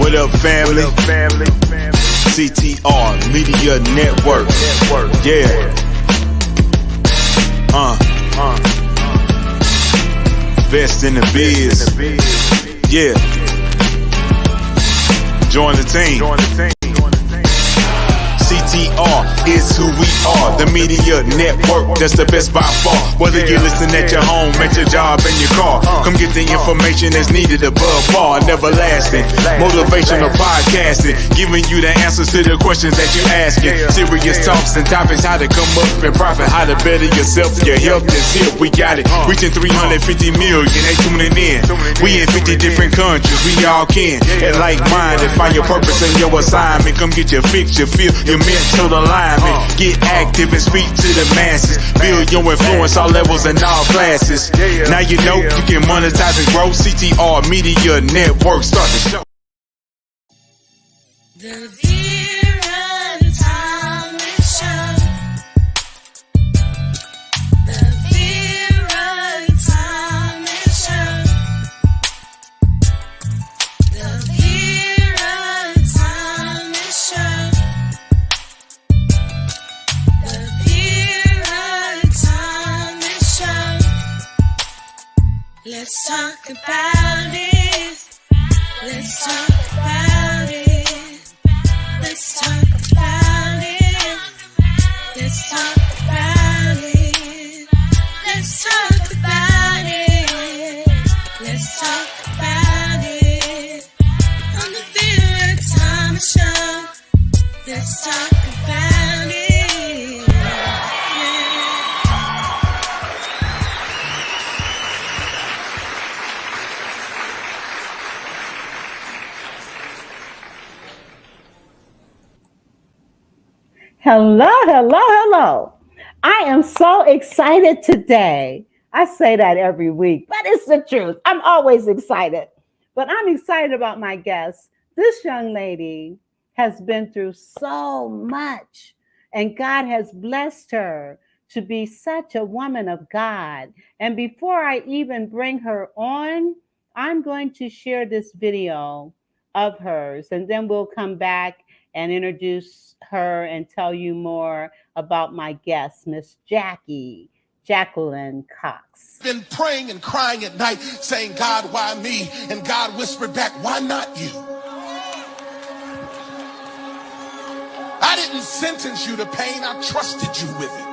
What up, family? CTR Media Network. Yeah. Best in the biz. Yeah. Join the team. CTR is who we are. The media network, that's the best by far. Whether you listen at your home, at your job, in your car, come get the information that's needed above par. Never lasting, motivational podcasting, giving you the answers to the questions that you're asking. Serious talks and topics, how to come up and profit, how to better yourself. Your health is here, we got it. Reaching 350 million, they tuning in. We in 50 different countries, we all can. And like minded, find your purpose and your assignment. Come get your fix, your feel, your mental alignment. Get active and speak to the masses. Build your influence all levels and all classes. Now you know you can monetize and grow. CTR Media Network, start the show. The Vera Thomas Show. The Vera Thomas Show. The Vera Thomas Show. The Vera Thomas Show. Let's talk about it. Let's talk about it. Let's talk about it. Let's talk about it. Let's talk about it. Let's talk about it. On the Vera Thomas Show. Let's talk about it. Hello. I am so excited today. I say that every week, but it's the truth. I'm always excited. But I'm excited about my guest. This young lady has been through so much, and God has blessed her to be such a woman of God. And before I even bring her on, I'm going to share this video of hers, and then we'll come back and introduce her and tell you more about my guest, Miss Jacquiline Cox. Been praying and crying at night, saying, God, why me? And God whispered back, why not you? I didn't sentence you to pain, I trusted you with it.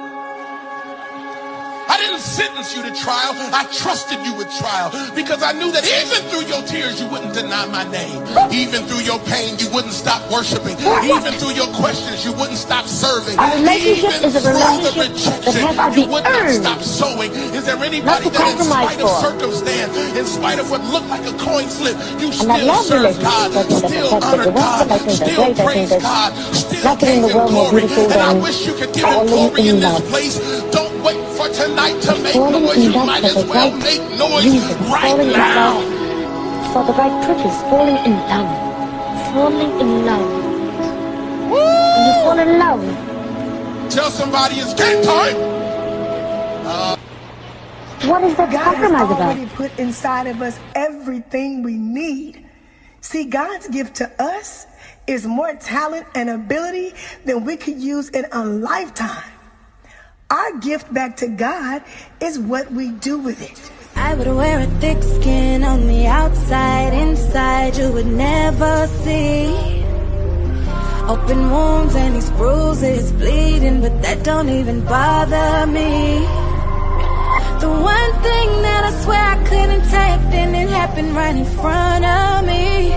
I didn't sentence you to trial, I trusted you with trial, because I knew that even through your tears you wouldn't deny my name. Even through your pain you wouldn't stop worshiping. Even through your questions you wouldn't stop serving. A relationship Even is a through the relationship that rejection has to be you would not earned. stop sowing. Is there anybody that in spite of circumstance, in spite of what looked like a coin flip, you still serve God, still honor God, still praise God, still give Him glory? And I wish you could give Him glory in this place. Don't wait for tonight to make noise. You might as well make noise right now. For the right purpose, falling in love. Falling in love. When you fall in love. Tell somebody it's game time. What is that God has compromise already about? put inside of us everything we need. See, God's gift to us is more talent and ability than we could use in a lifetime. Our gift back to God is what we do with it. I would wear a thick skin on the outside, inside you would never see. Open wounds and these bruises bleeding, but that don't even bother me. The one thing that I swear I couldn't take, then it happened right in front of me.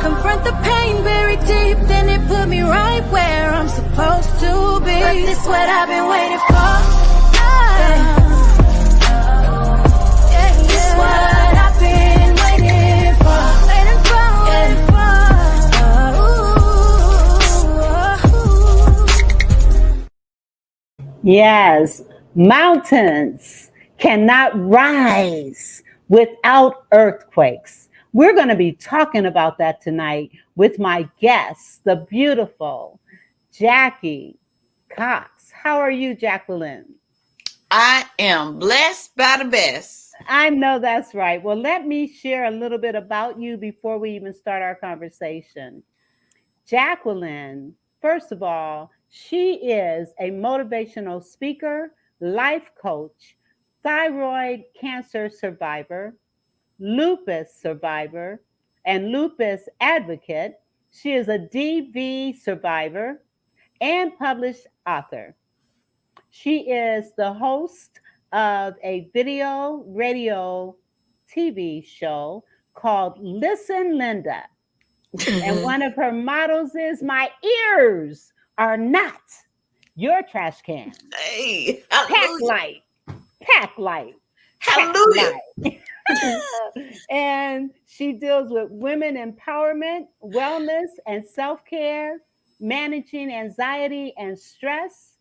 Confront the pain buried deep, then it put me right where I'm supposed to be. But this what I've been waiting for. This what I've been waiting for. Yes, mountains cannot rise without earthquakes. We're going to be talking about that tonight with my guest, the beautiful Jackie Cox. How are you, Jacqueline? I am blessed by the best. I know that's right. Well, let me share a little bit about you before we even start our conversation. Jacqueline, first of all, she is a motivational speaker, life coach, thyroid cancer survivor, lupus survivor, and lupus advocate. She is a DV survivor and published author. She is the host of a video, radio, TV show called Listen Linda. And one of her mottos is, my ears are not your trash can. Hey, Pack hallelujah. light, pack light, pack Hallelujah. light. And she deals with women empowerment, wellness, and self care, managing anxiety and stress,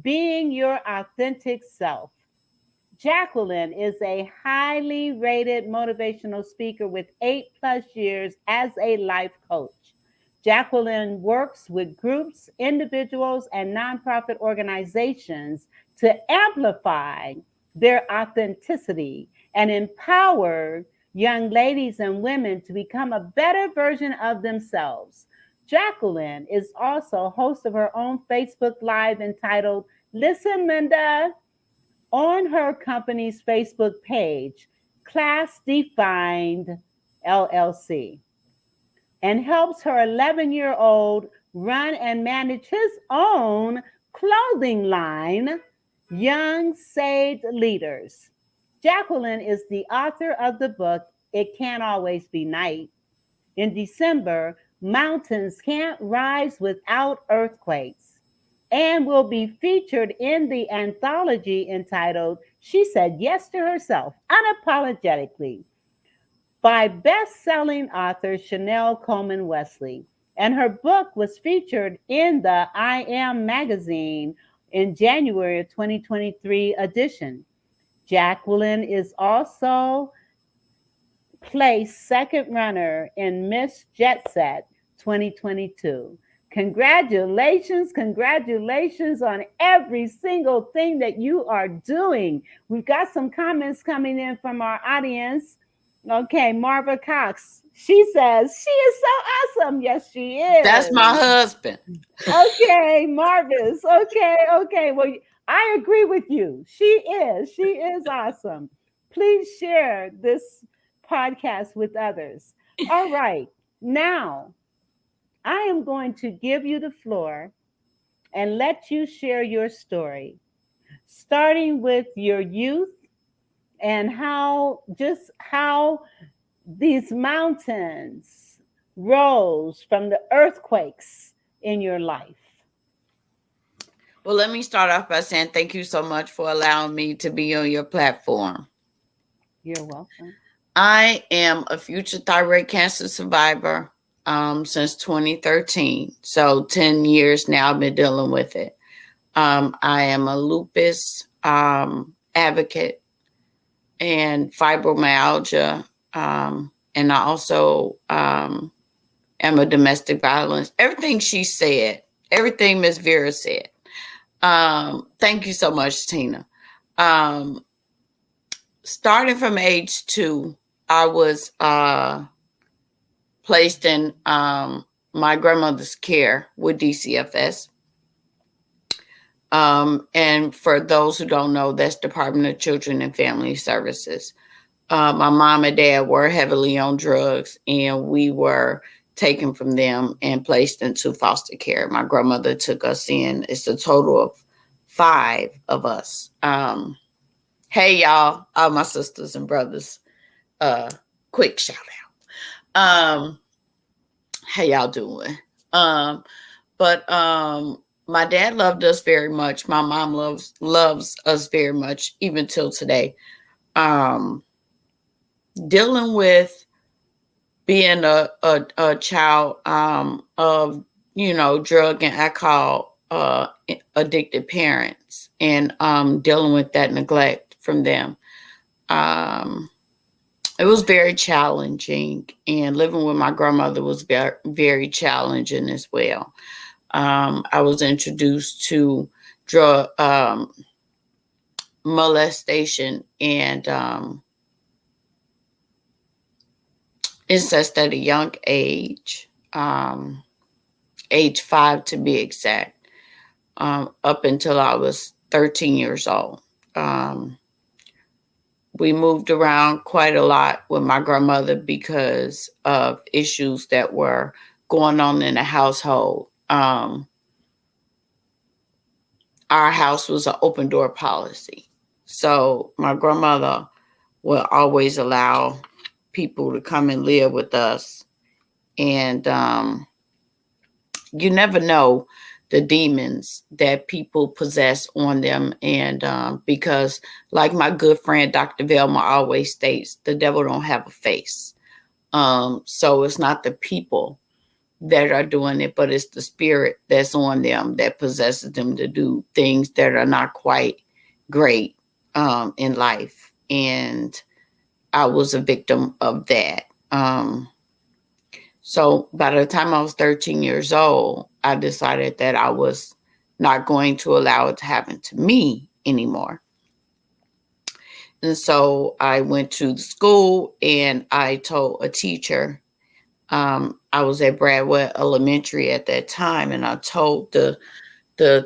being your authentic self. Jacqueline is a highly rated motivational speaker with 8+ years as a life coach. Jacqueline works with groups, individuals, and nonprofit organizations to amplify their authenticity and empower young ladies and women to become a better version of themselves. Jacqueline is also host of her own Facebook Live entitled Listen, Linda, on her company's Facebook page, Class Defined LLC, and helps her 11-year-old run and manage his own clothing line, Young Saved Leaders. Jacqueline is the author of the book, It Can't Always Be Night. In December, Mountains Can't Rise Without Earthquakes, and will be featured in the anthology entitled She Said Yes to Herself Unapologetically by best-selling author Chanel Coleman Wesley. And her book was featured in the I Am magazine in January of 2023 edition. Jacqueline is also placed second runner in Miss Jet Set 2022. Congratulations, congratulations on every single thing that you are doing. We've got some comments coming in from our audience. Okay, Marva Cox. She says she is so awesome. Yes, she is. That's my husband. Okay, Marvis. Okay. Well, I agree with you. She is awesome. Please share this podcast with others. All right. Now, I am going to give you the floor and let you share your story, starting with your youth and how these mountains rose from the earthquakes in your life. Well, let me start off by saying thank you so much for allowing me to be on your platform. You're welcome. I am a future thyroid cancer survivor since 2013. So 10 years now I've been dealing with it. I am a lupus advocate and fibromyalgia. And I also am a domestic violence. Everything she said, everything Miss Vera said. Thank you so much, Tina. Starting from age 2, I was placed in my grandmother's care with DCFS. And for those who don't know, that's Department of Children and Family Services. My mom and dad were heavily on drugs, and we were taken from them and placed into foster care. My grandmother took us in. It's a total of 5 of us. Hey, y'all, all my sisters and brothers, quick shout out. How y'all doing? But my dad loved us very much. My mom loves us very much, even till today. Dealing with being a child of, drug and alcohol addicted parents, and dealing with that neglect from them. It was very challenging, and living with my grandmother was very, very challenging as well. I was introduced to molestation and incest at a young age, age 5 to be exact, up until I was 13 years old. We moved around quite a lot with my grandmother because of issues that were going on in the household. Our house was an open door policy. So my grandmother will always allow people to come and live with us. And you never know the demons that people possess on them. And because like my good friend, Dr. Velma always states, the devil don't have a face. So it's not the people that are doing it, but it's the spirit that's on them that possesses them to do things that are not quite great in life. And I was a victim of that. So by the time I was 13 years old, I decided that I was not going to allow it to happen to me anymore. And so I went to the school and I told a teacher, I was at Bradwell Elementary at that time, and I told the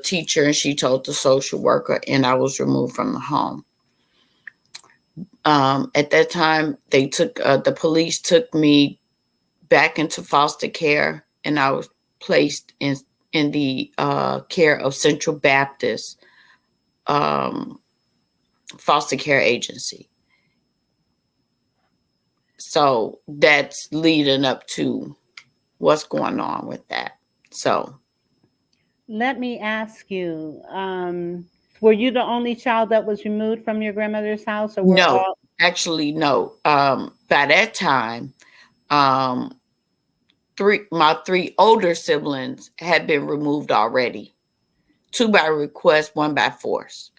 teacher, and she told the social worker, and I was removed from the home. At that time, the police took me back into foster care, and I was placed in the care of Central Baptist foster care agency. So that's leading up to what's going on with that. So let me ask you, were you the only child that was removed from your grandmother's house, or were no, actually no. By that time, my 3 older siblings had been removed already. 2 by request, 1 by force.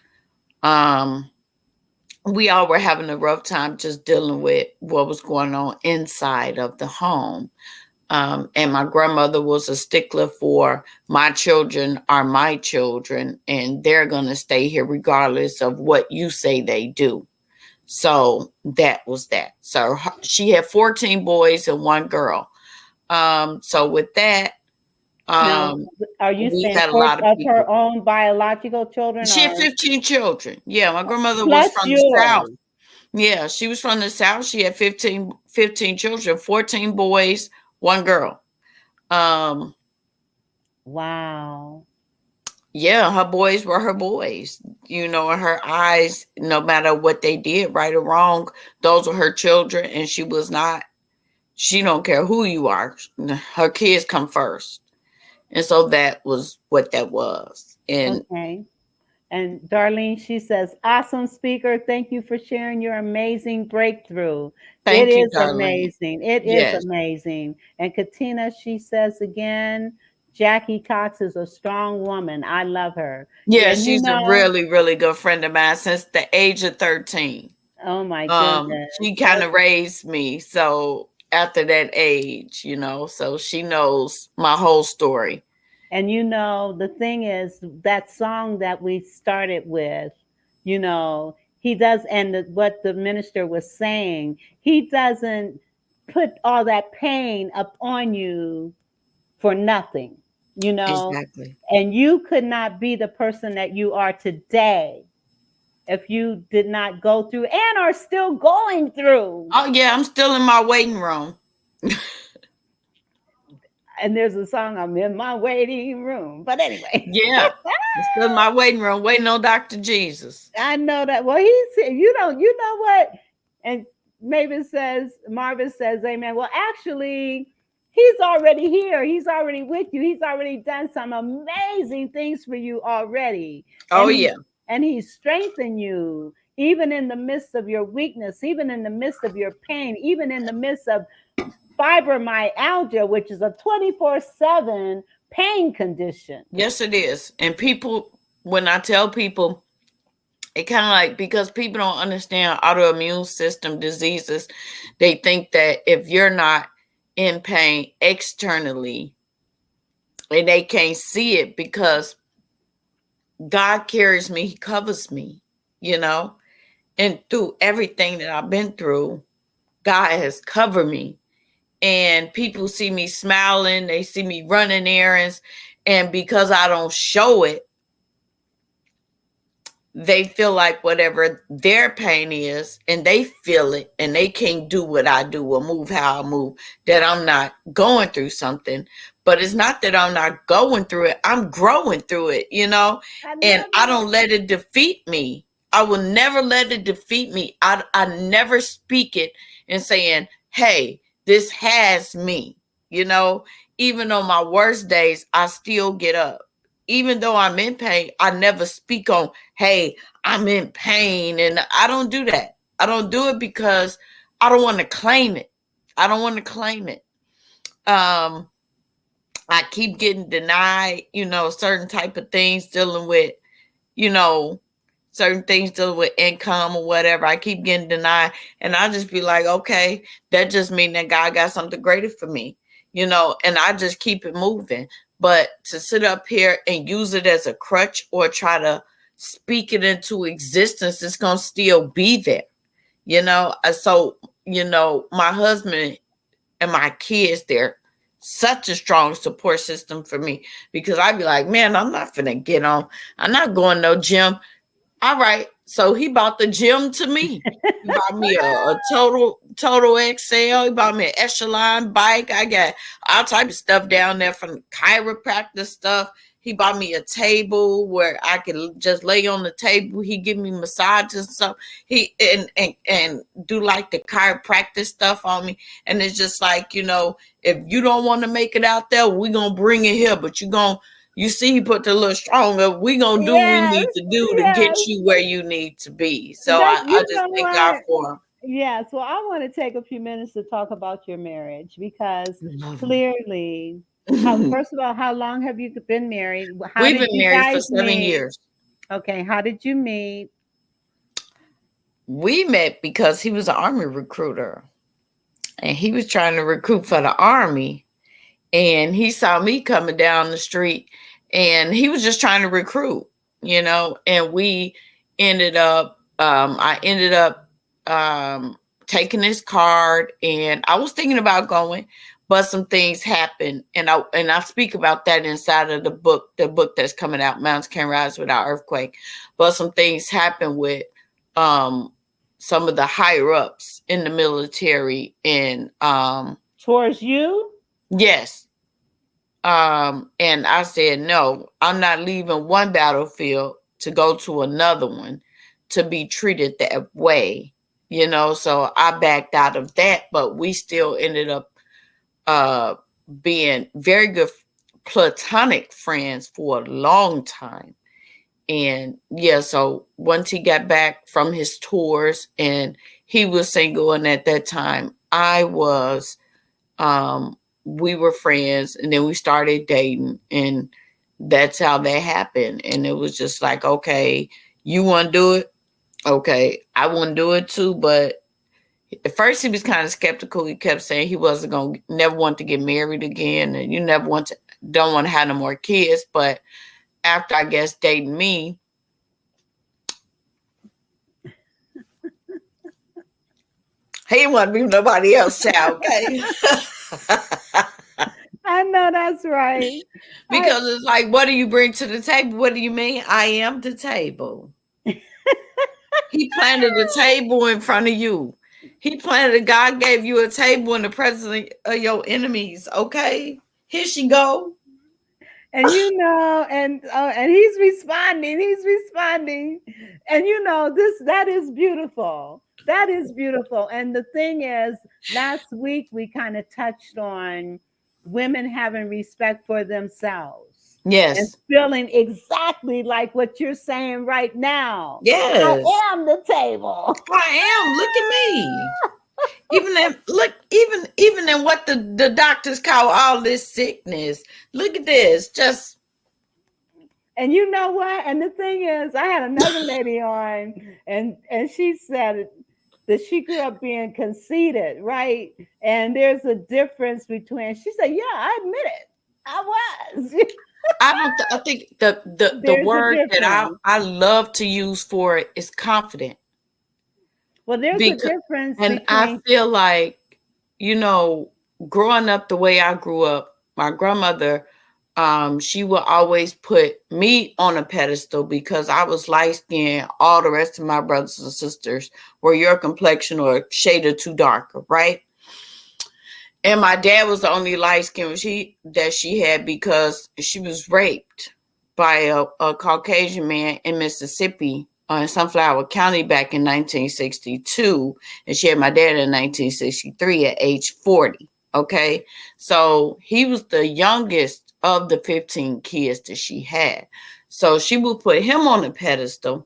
We all were having a rough time just dealing with what was going on inside of the home. And my grandmother was a stickler for my children are my children, and they're going to stay here regardless of what you say they do. So that was that. So she had 14 boys and 1 girl. So with that, now, are you saying had a lot of her own biological children? She had 15 children. Yeah, my grandmother plus was from yours. the South. Yeah, she was from the South. She had 15 children, 14 boys, 1 girl. Wow. Yeah, her boys were her boys. You know, her eyes, no matter what they did, right or wrong, those were her children. And she don't care who you are. Her kids come first. And so that was what that was. And okay. And Darlene, she says, awesome speaker. Thank you for sharing your amazing breakthrough. Thank you, is Darlene. amazing. It is amazing. And Katina, she says again, Jackie Cox is a strong woman. I love her. Yeah, she's a really, really good friend of mine since the age of 13. Oh my goodness. She kind of raised me. So after that age, so she knows my whole story. And the thing is, that song that we started with, he does, and what the minister was saying, he doesn't put all that pain up on you for nothing, Exactly. And you could not be the person that you are today if you did not go through and are still going through. Oh yeah, I'm still in my waiting room. And there's a song, I'm in my waiting room. But anyway. Yeah. I'm still in my waiting room, waiting on Dr. Jesus. I know that. Well, he said, you know what? And Marvin says, amen. Well, actually, he's already here. He's already with you. He's already done some amazing things for you already. Oh, yeah. And he's strengthened you, even in the midst of your weakness, even in the midst of your pain, even in the midst of fibromyalgia, which is a 24/7 pain condition. Yes, it is. And people, when I tell people, it kind of like, because people don't understand autoimmune system diseases, they think that if you're not in pain externally, and they can't see it, because God carries me, he covers me. you know, and through everything that I've been through, God has covered me. And people see me smiling, they see me running errands, and because I don't show it, they feel like whatever their pain is, and they feel it, and they can't do what I do or move how I move, that I'm not going through something. But it's not that I'm not going through it, I'm growing through it, you know, and I don't let it defeat me. I will never let it defeat me. I never speak it and saying, hey, this has me, you know, even on my worst days, I still get up. Even though I'm in pain, I never speak on, hey, I'm in pain. And I don't do that. I don't do it because I don't want to claim it. I don't want to claim it. I keep getting denied, you know, certain type of things dealing with, you know, certain things dealing with income or whatever. I keep getting denied. And I just be like, okay, that just means that God got something greater for me, you know, and I just keep it moving. But to sit up here and use it as a crutch or try to speak it into existence, it's going to still be there, you know. So, you know, my husband and my kids, they're such a strong support system for me, because I'd be like, man, I'm not finna get on. I'm not going no gym. All right. So he bought the gym to me. He bought me a total XL. He bought me an echelon bike. I got all type of stuff down there, from chiropractor stuff. He bought me a table where I could just lay on the table. He give me massages and stuff. He and do like the chiropractic stuff on me. And it's just like, you know, if you don't want to make it out there, we're gonna bring it here. But you see, he put the little stronger. We gonna do what we need to do to get you where you need to be. So I just thank God for him. Yes. Well, I want to take a few minutes to talk about your marriage, because clearly, first of all, how long have you been married? We've been married for 7 years. Okay. How did you meet? We met because he was an Army recruiter, and he was trying to recruit for the Army. And he saw me coming down the street, and he was just trying to recruit, you know, and we ended up, I ended up taking his card, and I was thinking about going, but some things happened. And I speak about that inside of the book that's coming out, Mountains Can't Rise Without Earthquake. But some things happened with some of the higher ups in the military, and towards you? Yes. And I said, no, I'm not leaving one battlefield to go to another one to be treated that way, you know. So I backed out of that, but we still ended up being very good platonic friends for a long time. And yeah, so once he got back from his tours, and he was single, and at that time I was, we were friends, and then we started dating, and that's how that happened. And it was just like, okay, you want to do it? Okay, I want to do it too. But at first he was kind of skeptical. He kept saying he wasn't going to never want to get married again, and you never don't want to have no more kids. But after, I guess, dating me, he didn't want to be nobody else, child, okay? I know that's right. Because it's like, what do you bring to the table? What do you mean? I am the table. He planted a table in front of you. God gave you a table in the presence of your enemies, okay? Here she go. And you know, and he's responding. And you know, that is beautiful. That is beautiful. And the thing is, last week we kind of touched on women having respect for themselves. Yes. And feeling exactly like what you're saying right now. Yes. I am the table. I am. Look at me. Even in what the doctors call all this sickness. Look at this. Just. And you know what? And the thing is, I had another lady on, and she said that she grew up being conceited, right? And there's a difference between, she said, yeah, I admit it. I was. I think the There's a word that difference. I love to use for it is confident. Well, there's a Because, difference and I between. feel like, you know, growing up the way I grew up, my grandmother, she would always put me on a pedestal because I was light skinned. All the rest of my brothers and sisters were your complexion or a shade or two darker, right? And my dad was the only light skin that she had because she was raped by a Caucasian man in Mississippi in Sunflower County back in 1962. And she had my dad in 1963 at age 40. Okay. So he was the youngest of the 15 kids that she had. So she would put him on a pedestal.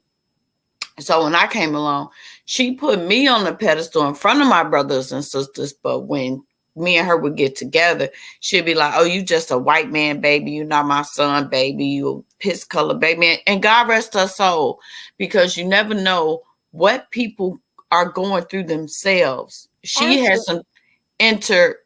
So when I came along, she put me on the pedestal in front of my brothers and sisters. But when me and her would get together, she'd be like, "Oh, you just a white man, baby. You're not my son, baby. You a piss color, baby." And God rest her soul, because you never know what people are going through themselves. She had some inter,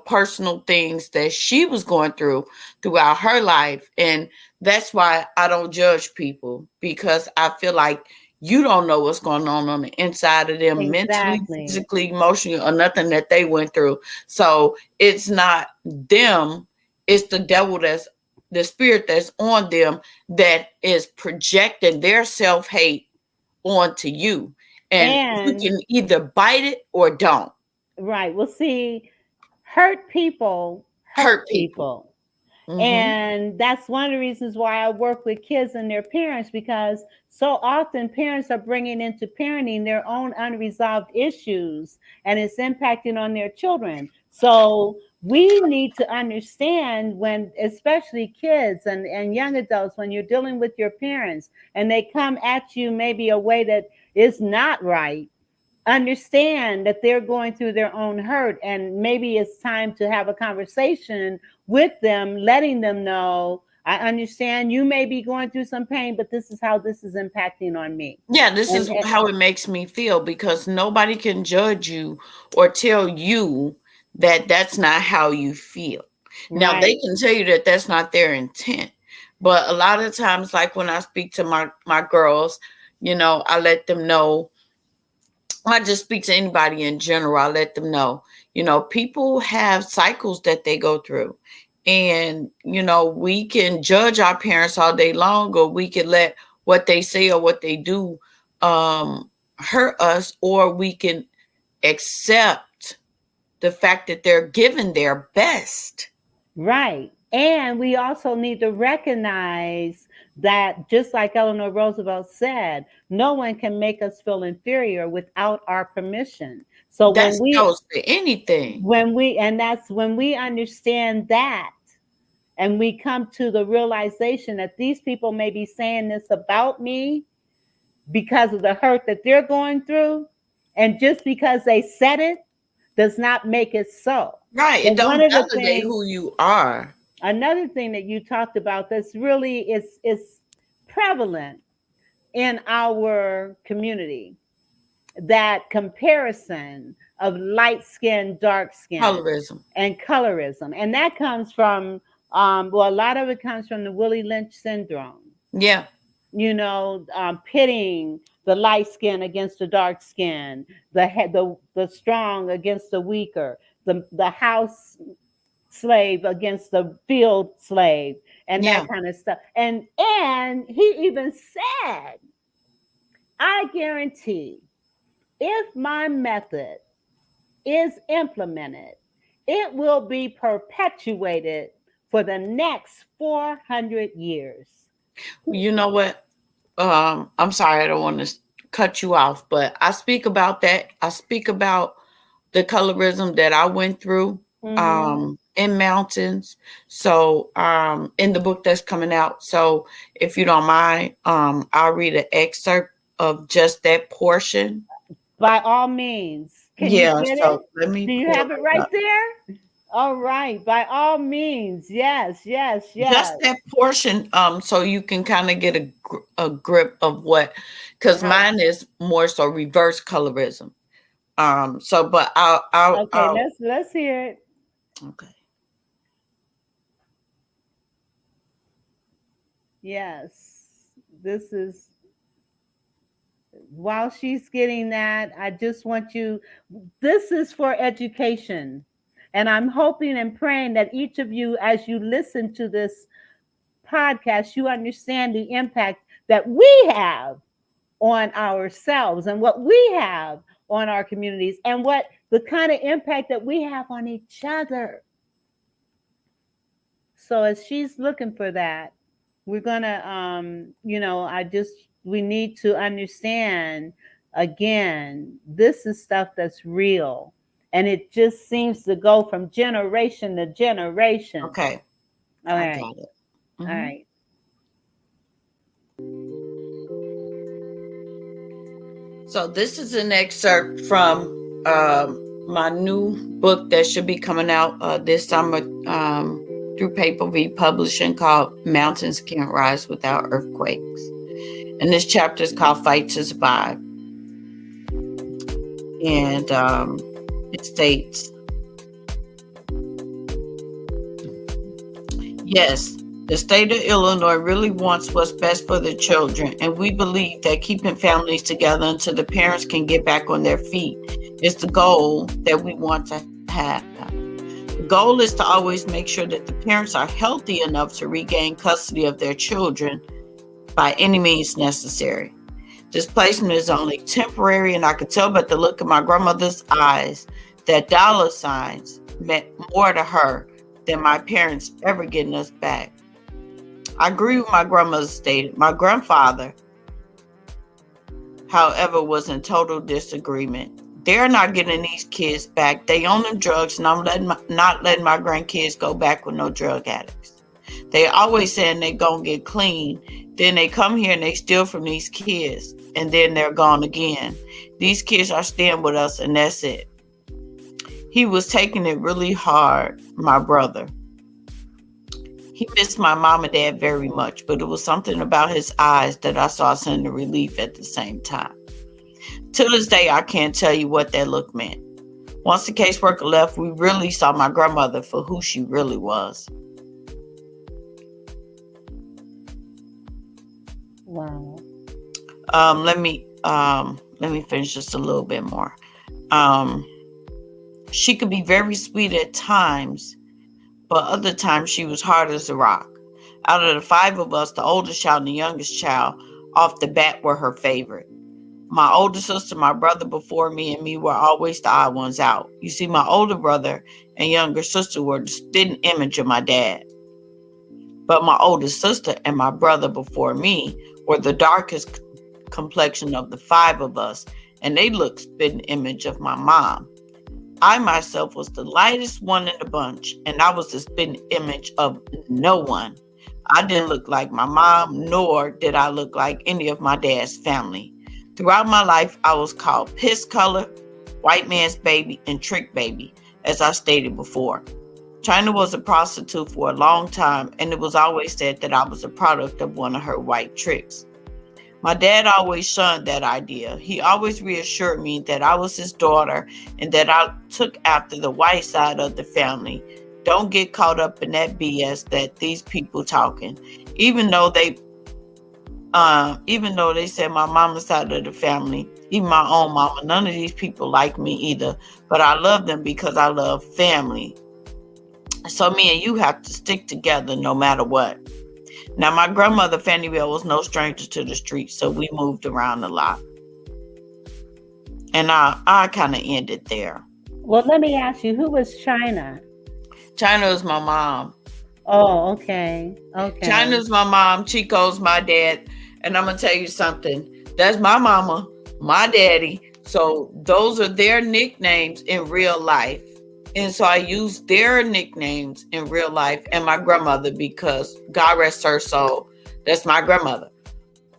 personal things that she was going through throughout her life. And that's why I don't judge people, because I feel like you don't know what's going on the inside of them, mentally, Exactly. physically, emotionally, or nothing that they went through. So it's not them, it's the devil, that's the spirit that's on them, that is projecting their self-hate onto you. And you And can either bite it or don't. right. Well, see, hurt people Hurt hurt people. people. Mm-hmm. And that's one of the reasons why I work with kids and their parents, because so often parents are bringing into parenting their own unresolved issues, and it's impacting on their children. So we need to understand, when, especially kids and young adults, when you're dealing with your parents and they come at you maybe a way that is not right, understand that they're going through their own hurt, and maybe it's time to have a conversation with them, letting them know, I understand you may be going through some pain, but this is how this is impacting on me. Yeah, this and, is how it makes me feel, because nobody can judge you or tell you that that's not how you feel. Now, they right. can tell you that that's not their intent. But a lot of times, like when I speak to my girls, I let them know. I just speak to anybody in general. I let them know, people have cycles that they go through. And, we can judge our parents all day long, or we can let what they say or what they do hurt us, or we can accept the fact that they're giving their best. Right. And we also need to recognize that, just like Eleanor Roosevelt said, no one can make us feel inferior without our permission. So That goes for anything. and that's when we understand that, and we come to the realization that these people may be saying this about me because of the hurt that they're going through, and just because they said it does not make it so. Right. It But one don't of the validate things who you are. Another thing that you talked about that's really is prevalent in our community, that comparison of light skin, dark skin, Colorism. and colorism. And that comes from, well, a lot of it comes from the Willie Lynch syndrome, Yeah. Pitting the light skin against the dark skin, the strong against the weaker, the house slave against the field slave, and Yeah. that kind of stuff. And he even said, I guarantee, if my method is implemented, it will be perpetuated for the next 400 years. You know what? I'm sorry, I don't want to cut you off, but I speak about that. I speak about the colorism that I went through Mm-hmm. in mountains. So in the book that's coming out. So if you don't mind, I'll read an excerpt of just that portion. By all means. Can you Yeah, get it? so let me Do you pull have it it right up. there? All right. By all means. Yes, yes, Just yes. that portion, so you can kind of get a grip of what, because How mine is more so reverse colorism. So, but Okay, let's hear it. okay. Yes. This is while she's getting that, I just want you, this is for education. And I'm hoping and praying that each of you, as you listen to this podcast, you understand the impact that we have on ourselves and what we have on our communities and what the kind of impact that we have on each other. So as she's looking for that, we're gonna we need to understand again, this is stuff that's real. And it just seems to go from generation to generation. Okay. All I right. got it. All right. So this is an excerpt from my new book that should be coming out this summer through Paper V Publishing, called Mountains Can't Rise Without Earthquakes. And this chapter is called Fight to Survive. And it states, yes, the state of Illinois really wants what's best for the children, and we believe that keeping families together until the parents can get back on their feet is the goal that we want to have. The goal is to always make sure that the parents are healthy enough to regain custody of their children by any means necessary. Displacement is only temporary, and I could tell by the look in my grandmother's eyes that dollar signs meant more to her than my parents ever getting us back. I agree with my grandmother stated. My grandfather, however, was in total disagreement. They're not getting these kids back. They own them drugs, and I'm not letting my grandkids go back with no drug addicts. They always saying they gonna get clean. Then they come here and they steal from these kids, and then they're gone again. These kids are staying with us, and that's it. He was taking it really hard, my brother. He missed my mom and dad very much, but it was something about his eyes that I saw sending relief at the same time. To this day, I can't tell you what that look meant. Once the caseworker left, we really saw my grandmother for who she really was. Wow. Let me finish just a little bit more. She could be very sweet at times, but other times she was hard as a rock. Out of the 5 of us, the oldest child and the youngest child off the bat were her favorite. My older sister, my brother before me, and me were always the odd ones out. You see, my older brother and younger sister were the spitting image of my dad. But my older sister and my brother before me were the darkest complexion of the 5 of us, and they looked spitting image of my mom. I myself was the lightest one in the bunch, and I was the spitting image of no one. I didn't look like my mom, nor did I look like any of my dad's family. Throughout my life, I was called piss color, white man's baby, and trick baby, as I stated before. China was a prostitute for a long time, and it was always said that I was a product of one of her white tricks. My dad always shunned that idea. He always reassured me that I was his daughter and that I took after the white side of the family. Don't get caught up in that BS that these people talking. Even though they said my mama's side of the family, even my own mama, none of these people like me either. But I love them because I love family. So me and you have to stick together no matter what. Now, my grandmother, Fanny Bell, was no stranger to the streets, so we moved around a lot. And I kind of ended there. Well, let me ask you, who was China? China is my mom. Oh, okay. Okay. China's my mom. Chico's my dad. And I'm going to tell you something. That's my mama, my daddy. So those are their nicknames in real life. And so I use their nicknames in real life and my grandmother because God rest her soul. That's my grandmother.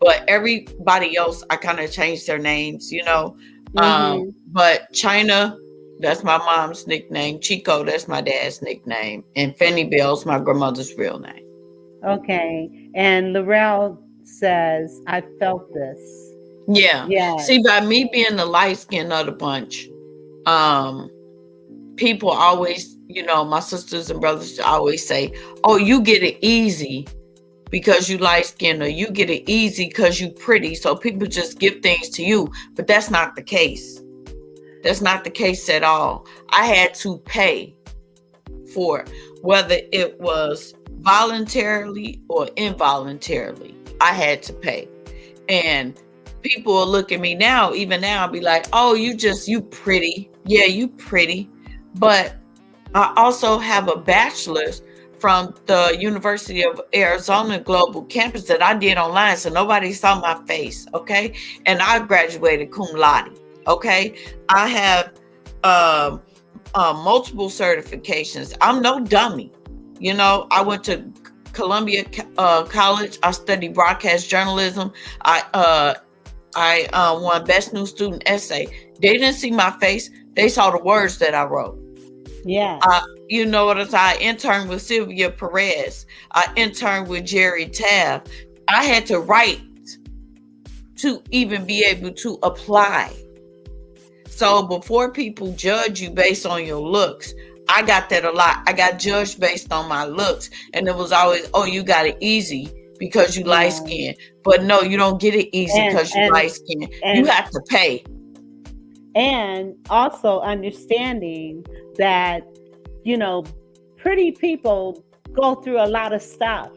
But everybody else, I kind of changed their names, you know. Mm-hmm. But China, that's my mom's nickname. Chico, that's my dad's nickname. And Fanny Bell's my grandmother's real name. Okay. And Laurel says, I felt this. Yeah. Yes. See, by me being the light skin of the bunch, people always, you know, my sisters and brothers always say, oh, you get it easy because you light skinned, or you get it easy because you pretty. So people just give things to you, but that's not the case. That's not the case at all. I had to pay for it, whether it was voluntarily or involuntarily. I had to pay. And people will look at me now, even now, be like, oh, you pretty. Yeah, you pretty. But I also have a bachelor's from the University of Arizona Global Campus that I did online, so nobody saw my face, okay? And I graduated cum laude, okay? I have multiple certifications. I'm no dummy. You know, I went to Columbia College. I studied broadcast journalism. I won Best New Student Essay. They didn't see my face. They saw the words that I wrote. Yeah. You know what I'm saying? I interned with Sylvia Perez. I interned with Jerry Tabb. I had to write to even be able to apply. So before people judge you based on your looks, I got that a lot. I got judged based on my looks. And it was always, oh, you got it easy because you light skinned. But no, you don't get it easy because you light skinned. You have to pay. And also understanding that, you know, pretty people go through a lot of stuff,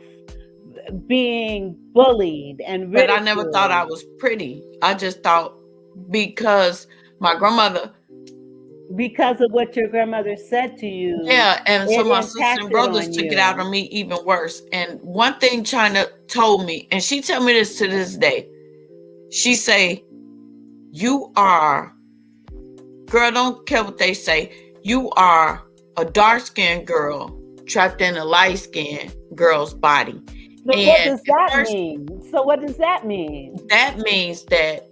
being bullied and ridiculed. But I never thought I was pretty. I just thought because my grandmother, because of what your grandmother said to you. Yeah, and so my sisters and brothers took it out on me even worse. And one thing China told me, and she tell me this to this day, she say, you are, girl, don't care what they say, you are a dark-skinned girl trapped in a light-skinned girl's body. So what does that mean? So what does that mean? That means that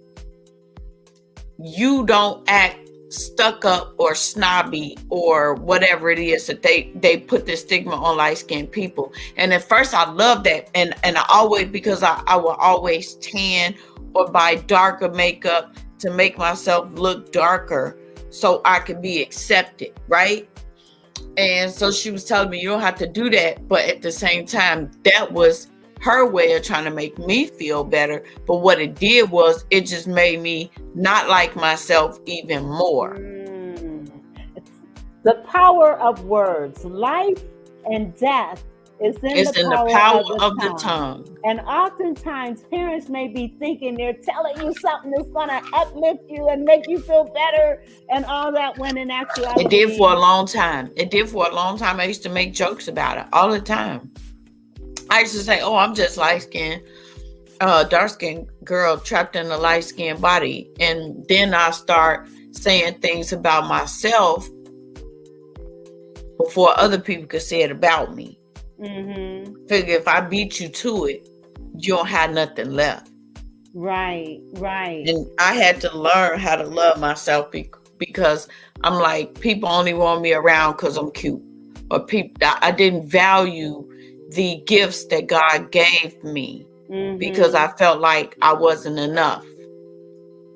you don't act stuck up or snobby or whatever it is that they put this stigma on light-skinned people. And at first I loved that. And I always, because I will always tan or buy darker makeup to make myself look darker so I could be accepted, right? And so she was telling me, you don't have to do that. But at the same time, that was her way of trying to make me feel better. But what it did was it just made me not like myself even more. The power of words. Life and death is in the power of the tongue. And oftentimes parents may be thinking they're telling you something that's going to uplift you and make you feel better and all that, when in actuality it did for a long time. I used to make jokes about it all the time. I used to say, oh, I'm just light-skinned, dark-skinned girl trapped in a light-skinned body. And then I start saying things about myself before other people could say it about me. Mm-hmm. Figure if I beat you to it, you don't have nothing left. Right. And I had to learn how to love myself because I'm like, people only want me around because I'm cute. Or I didn't value the gifts that God gave me because I felt like I wasn't enough.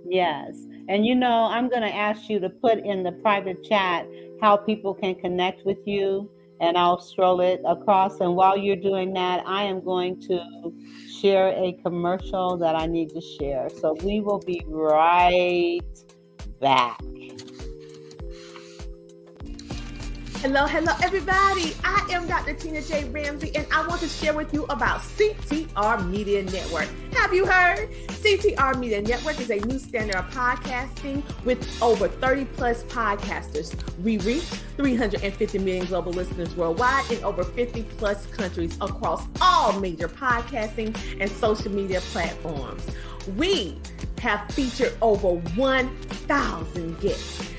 Yes. And you know, I'm going to ask you to put in the private chat how people can connect with you, and I'll scroll it across. And while you're doing that, I am going to share a commercial that I need to share. So we will be right back. Hello, everybody. I am Dr. Tina J. Ramsey, and I want to share with you about CTR Media Network. Have you heard? CTR Media Network is a new standard of podcasting with over 30 plus podcasters. We reach 350 million global listeners worldwide in over 50 plus countries across all major podcasting and social media platforms. We have featured over 1,000 guests.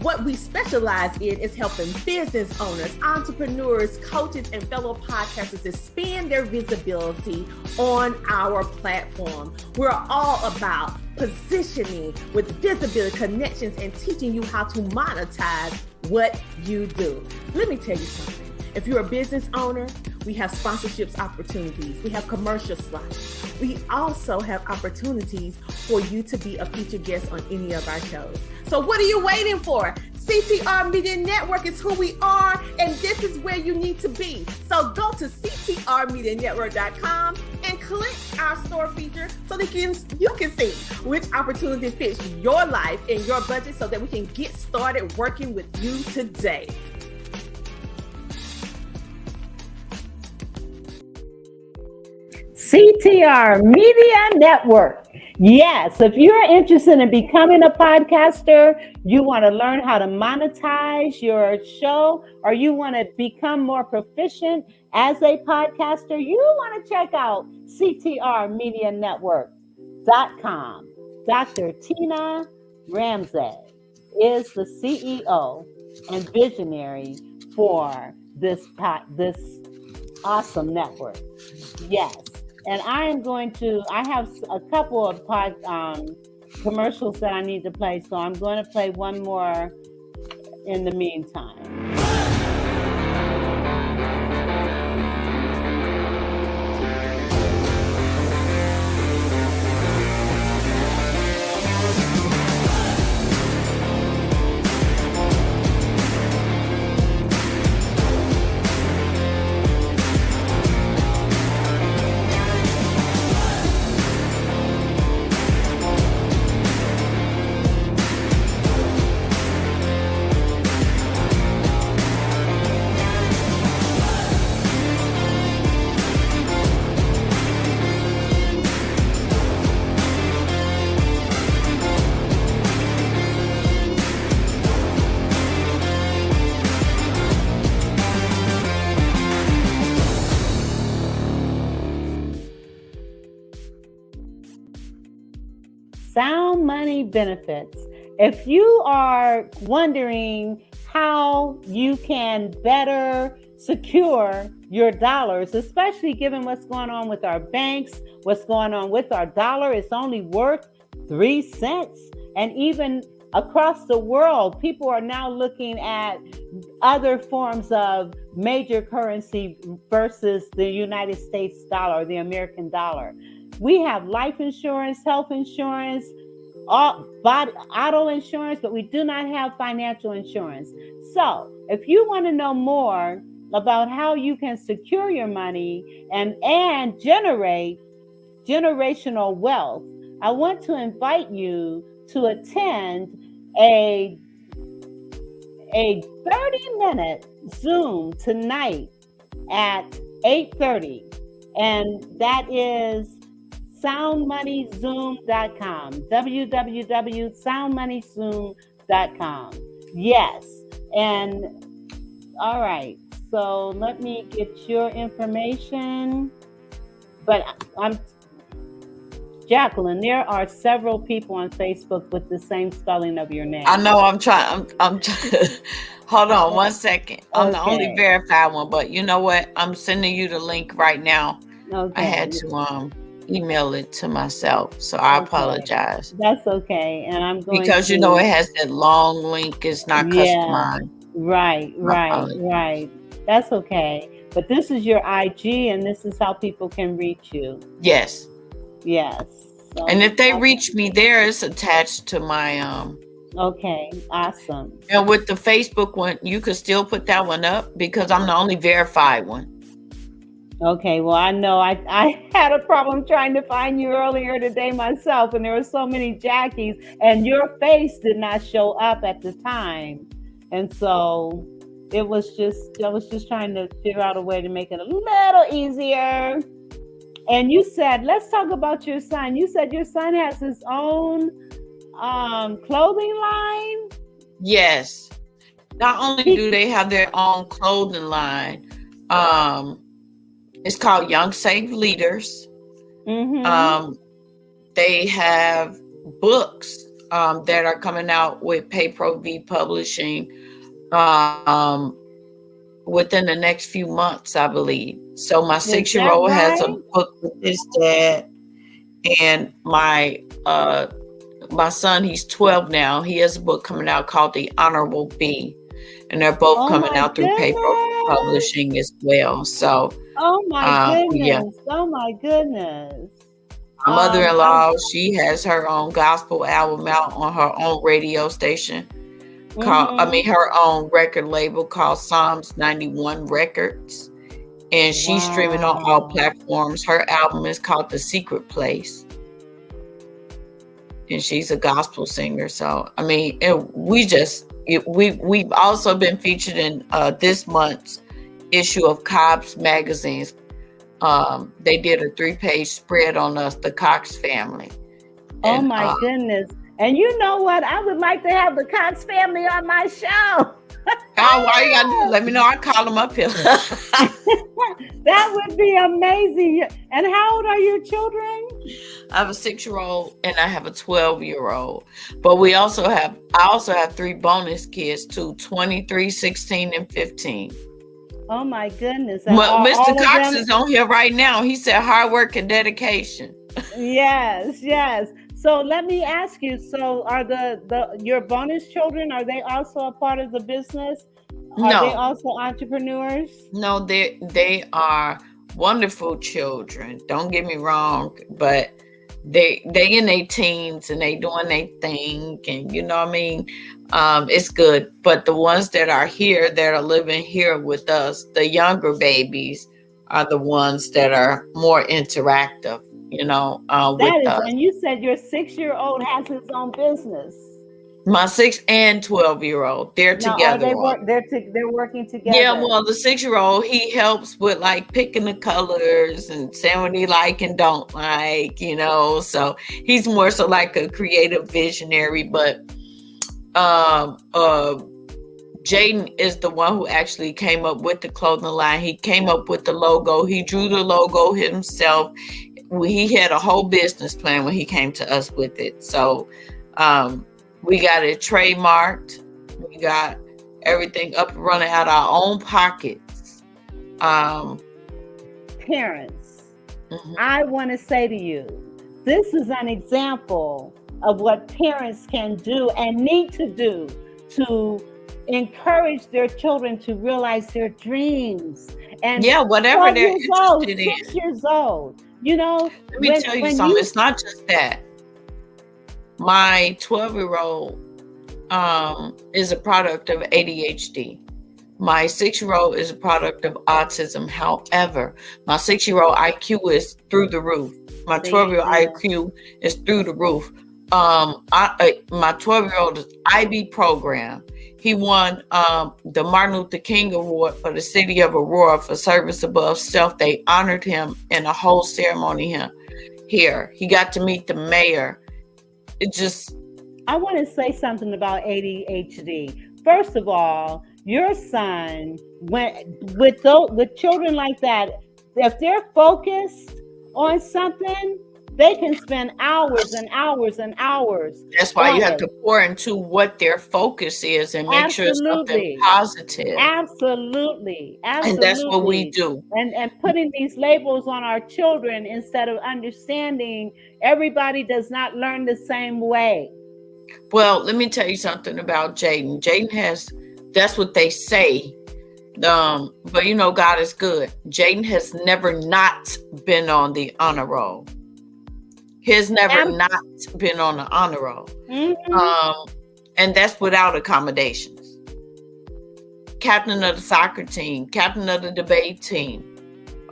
What we specialize in is helping business owners, entrepreneurs, coaches, and fellow podcasters expand their visibility on our platform. We're all about positioning with visibility, connections, and teaching you how to monetize what you do. Let me tell you something. If you're a business owner, we have sponsorships opportunities. We have commercial slots. We also have opportunities for you to be a featured guest on any of our shows. So what are you waiting for? CTR Media Network is who we are, and this is where you need to be. So go to ctrmedianetwork.com and click our store feature so that you can see which opportunity fits your life and your budget so that we can get started working with you today. CTR Media Network. Yes, if you're interested in becoming a podcaster, you want to learn how to monetize your show, or you want to become more proficient as a podcaster, you want to check out ctrmedianetwork.com. Dr. Tina Ramsey is the CEO and visionary for this awesome network. Yes. And I have a couple of commercials that I need to play. So I'm going to play one more in the meantime. Sound money benefits. If you are wondering how you can better secure your dollars, especially given what's going on with our banks, what's going on with our dollar, it's only worth 3 cents. And even across the world, people are now looking at other forms of major currency versus the United States dollar, the American dollar. We have life insurance, health insurance, auto insurance, but we do not have financial insurance. So if you want to know more about how you can secure your money and generate generational wealth, I want to invite you to attend a 30-minute Zoom tonight at 8:30, and that is soundmoneyzoom.com, www.soundmoneyzoom.com. Yes. And all right, so let me get your information. But Jacqueline, there are several people on Facebook with the same spelling of your name. I know. I'm trying. Hold on 1 second. I'm the only verified one, but you know what? I'm sending you the link right now. Okay. I had to email it to myself, so I apologize. That's okay, and I'm going because you know it has that long link. It's not customized. Right. That's okay. But this is your IG, and this is how people can reach you. Yes. So, and if they reach me there, it's attached to my Okay, awesome. And with the Facebook one, you could still put that one up because I'm the only verified one. Okay, well, I know I had a problem trying to find you earlier today myself, and there were so many Jackies, and your face did not show up at the time. And so I was just trying to figure out a way to make it a little easier. And you said, let's talk about your son. You said your son has his own clothing line? Yes. Not only do they have their own clothing line, it's called Young Safe Leaders. Mm-hmm. They have books that are coming out with Paypro V Publishing within the next few months, I believe. So my 6-year-old has a book with his dad, and my son, he's 12 now. He has a book coming out called The Honorable B, and they're both coming out through Paypro Publishing as well. So. Oh my goodness. Yeah. Oh my goodness. My mother-in-law, she has her own gospel album out on her own radio station. her own record label called Psalms 91 Records. And she's streaming on all platforms. Her album is called The Secret Place. And she's a gospel singer. So, I mean, we've also been featured in this month's issue of Cobb's magazines. They did a 3-page spread on us, the Cox family. Oh my goodness. And you know what? I would like to have the Cox family on my show. Why you gotta do it? Let me know. I'll call them up here. That would be amazing. And how old are your children? I have a 6-year-old and I have a 12-year-old. But I also have 3 bonus kids too, 23, 16, and 15. Oh my goodness. Mr. Cox is on here right now. He said hard work and dedication. Yes. So let me ask you, so are your bonus children, are they also a part of the business? Are they also entrepreneurs? No, they are wonderful children. Don't get me wrong, but they in their teens and they doing their thing, and you know what I mean? It's good. But the ones that are here, that are living here with us, the younger babies are the ones that are more interactive, with us. And you said your 6-year-old has his own business. My 6 and 12-year-old, they're together. They're working together. Yeah, well, the 6-year-old, he helps with like picking the colors and saying what he like and don't like, So he's more so like a creative visionary. But Jaden is the one who actually came up with the clothing line. He came up with the logo. He drew the logo himself. He had a whole business plan when he came to us with it. So we got it trademarked. We got everything up and running out of our own pockets. Parents, I want to say to you, this is an example of what parents can do and need to do to encourage their children to realize their dreams. And whatever they're interested in. 6 years old. Let me tell you something. It's not just that. My 12-year-old is a product of ADHD. My 6-year-old is a product of autism. However, my 6-year-old IQ is through the roof. My 12-year-old IQ is through the roof. My 12-year-old is IB program. He won the Martin Luther King Award for the city of Aurora for service above self. They honored him in a whole ceremony here. He got to meet the mayor. I want to say something about ADHD. First of all, your son, with children like that, if they're focused on something, they can spend hours and hours and hours. That's why you have to pour into what their focus is and make sure it's something positive. Absolutely. And that's what we do. And putting these labels on our children instead of understanding everybody does not learn the same way. Well, let me tell you something about Jaden. Jaden has, that's what they say. But God is good. Jaden has never not been on the honor roll. He's never not been on the honor roll. And that's without accommodations. Captain of the soccer team, captain of the debate team.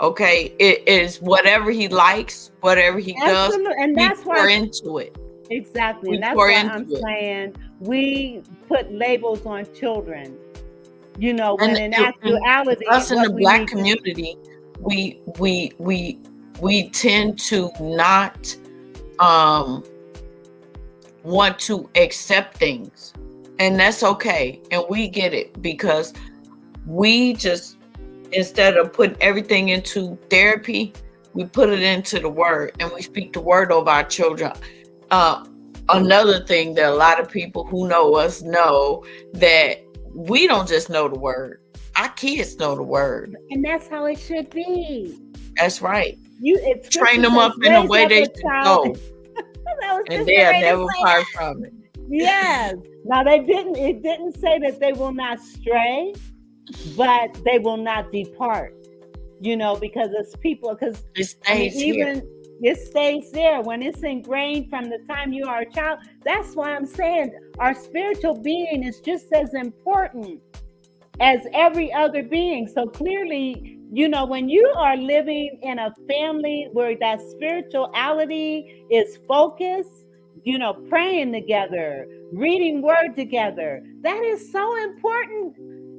Okay, it is whatever he likes, whatever he does, and that's why we're into it. Exactly, and that's why I'm saying we put labels on children. When in actuality, us in the Black community, we tend to not want to accept things, and that's okay, and we get it, because we just, instead of putting everything into therapy, we put it into the word, and we speak the word over our children. Another thing that a lot of people who know us know, that we don't just know the word, our kids know the word, and that's how it should be. That's right. It's train them up in a way they should go. And they are never far from it. Yes. Now it didn't say that they will not stray, but they will not depart. Because it's people, because it stays here. It stays there. When it's ingrained from the time you are a child, that's why I'm saying our spiritual being is just as important as every other being. So clearly, when you are living in a family where that spirituality is focused, praying together, reading word together, that is so important.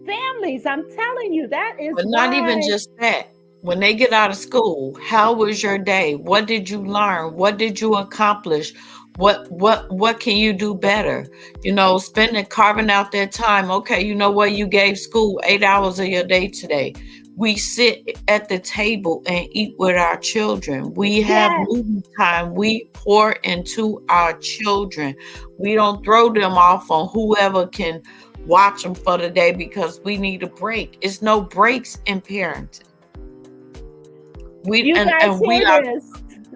Families, I'm telling you, that is But not even just that. When they get out of school, how was your day? What did you learn? What did you accomplish? What can you do better? Carving out that time. Okay, you know what? You gave school 8 hours of your day today. We sit at the table and eat with our children. We have movie time. We pour into our children. We don't throw them off on whoever can watch them for the day because we need a break. It's no breaks in parenting. We are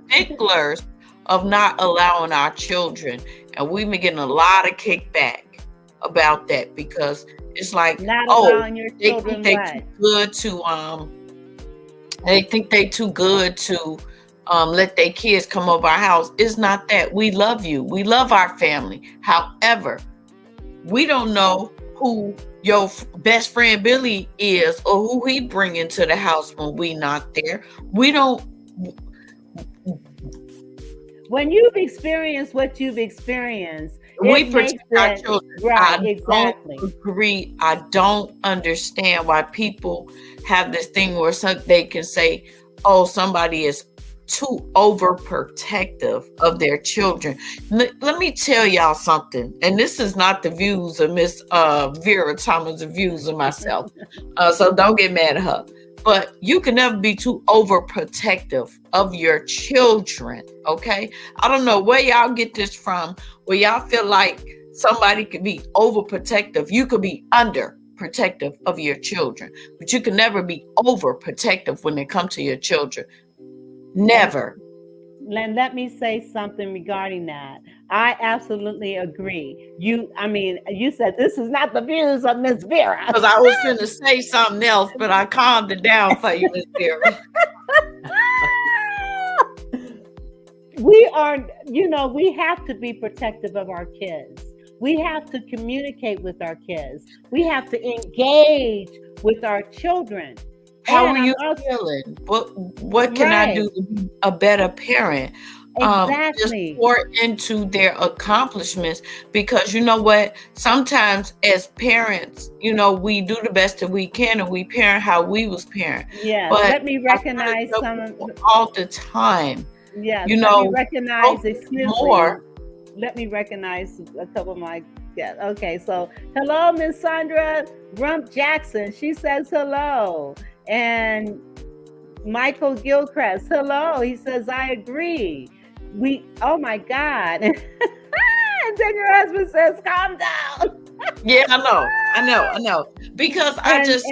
sticklers of not allowing our children, and we've been getting a lot of kickback about that because it's like, they think they too good to they think they too good to let their kids come over our house. It's not that. We love you. We love our family. However, we don't know who your best friend Billy is or who he bring into the house when we not there. We don't. When you've experienced what you've experienced, we protect our children. Right, exactly. Don't agree. I don't understand why people have this thing where they can say, "Oh, somebody is too overprotective of their children." Let me tell y'all something, and this is not the views of Miss Vera Thomas, the views of myself. So don't get mad at her. But you can never be too overprotective of your children, okay? I don't know where y'all get this from, where y'all feel like somebody could be overprotective. You could be underprotective of your children, but you can never be overprotective when it comes to your children. Never. Let me say something regarding that. I absolutely agree. You said this is not the views of Miss Vera. Because I was going to say something else, but I calmed it down for you, Miss Vera. We have to be protective of our kids. We have to communicate with our kids. We have to engage with our children. How are you feeling? What can I do to be a better parent? Exactly. Just pour into their accomplishments, because you know what? Sometimes as parents, we do the best that we can and we parent how we was parent. Yeah. But let me recognize all the time. Yeah. Let me recognize. More. Let me recognize a couple of my guests. Okay. So hello, Miss Sandra Rump Jackson. She says hello. And Michael Gilchrist, hello. He says, I agree. Oh my God. And then your husband says, calm down. Yeah, I know. Because exactly,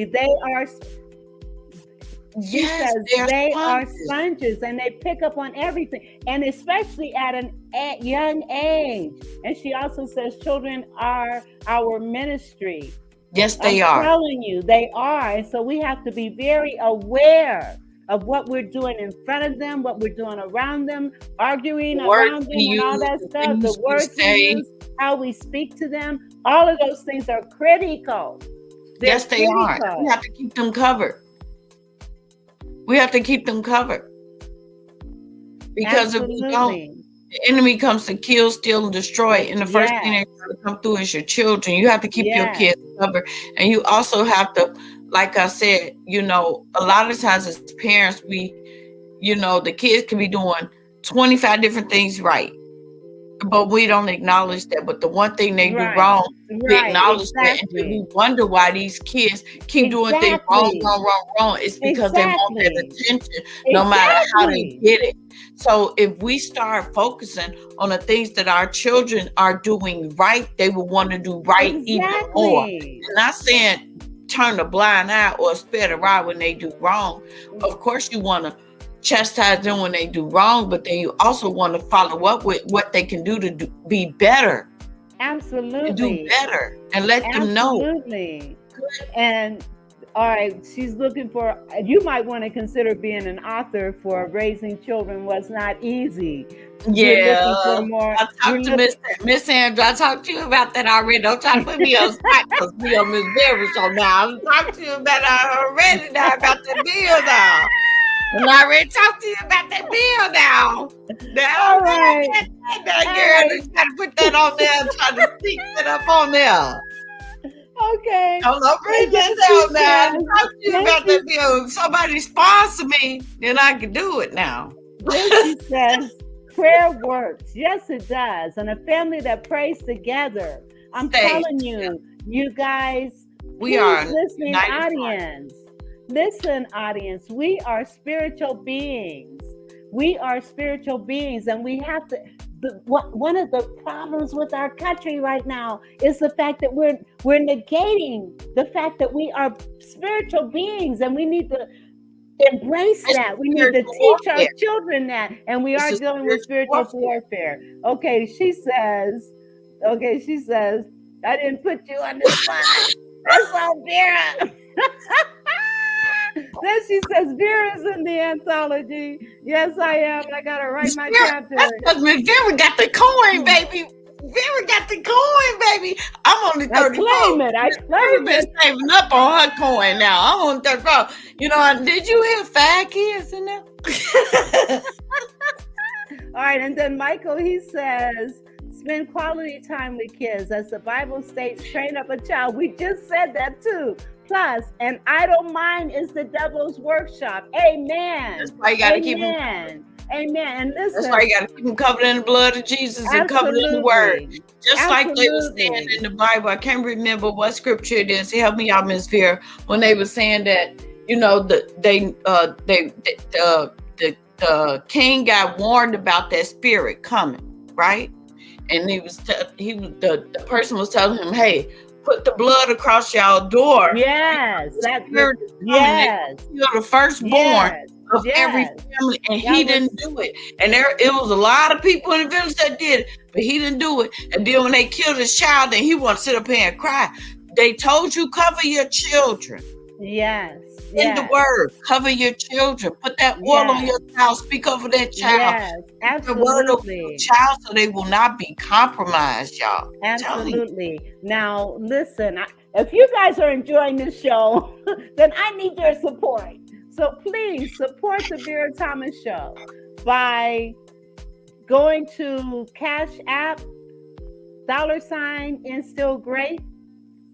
they are. She says they are sponges and they pick up on everything, and especially at a young age. And she also says children are our ministry. Yes, they are. I'm telling you, they are. And so we have to be very aware of what we're doing in front of them, what we're doing around them, arguing around them and all that stuff. The words we use, how we speak to them, all of those things are critical. Yes, they are. We have to keep them covered. Because if we don't, the enemy comes to kill, steal, and destroy. And the first thing that's going to come through is your children. You have to keep your kids covered. And you also have to, like I said, a lot of times as parents, the kids can be doing 25 different things right. But we don't acknowledge that. But the one thing they do wrong, we acknowledge that. And we wonder why these kids keep doing things wrong. It's because they want that attention, no matter how they get it. So if we start focusing on the things that our children are doing right, they will want to do right even more. And not saying turn a blind eye or spare the rod when they do wrong. Of course, you want to chastise them when they do wrong, but then you also want to follow up with what they can do to be better. Absolutely. To do better and let them know. Absolutely. And All right, she's looking for, you might want to consider being an author for Raising Children Was Not Easy. Yeah. For more, I talked to Miss Sandra. I talked to you about that already. Don't try to put me on spot because we on Miss Vera show now. I'm talking to you about already now about the bill now. And I already talked to you about that bill now. All right. That girl, you got to put that on there and try to sneak it up on there. Okay. Don't bring that down now. Talk to you about that bill. If somebody sponsor me, then I can do it now. Then she says, prayer works. Yes, it does. And a family that prays together. I'm telling you, you guys, we are listening audience. Listen, audience, we are spiritual beings. We are spiritual beings, and we have to. One of the problems with our country right now is the fact that we're negating the fact that we are spiritual beings, and we need to embrace that. We need to teach our children that, and we are dealing with spiritual warfare. Okay, she says, I didn't put you on the spot. That's all, Vera. Then she says, Vera's in the anthology. Yes, I am. I got to write my chapter. Vera got the coin, baby. Vera got the coin, baby. I'm only 34. I claim it. Been saving up on her coin now. I'm on 34. You know, did you hear 5 kids in there? All right, and then Michael, he says, spend quality time with kids. As the Bible states, train up a child. We just said that too. Plus, an idle mind is the devil's workshop. Amen. That's why you got to keep them. Amen. And listen, that's why you got to keep them covered in the blood of Jesus and covered in the word. Just like they were saying in the Bible. I can't remember what scripture it is. Help me out, Miss Vera. When they were saying that, you know, the king got warned about that spirit coming, right? And the person was telling him, hey, put the blood across y'all door. Yes, you're the firstborn of every family, and he didn't do it. And it was a lot of people in the village that did it, but he didn't do it. And then when they killed his child, then he wanted to sit up here and cry. They told you cover your children. Yes. In the word, cover your children. Put that oil on your child. Speak over that child. Yes, absolutely. The word over your child, so they will not be compromised, y'all. Absolutely. Now, listen. If you guys are enjoying this show, then I need your support. So please support the Vera Thomas Show by going to Cash App, $Instill Great,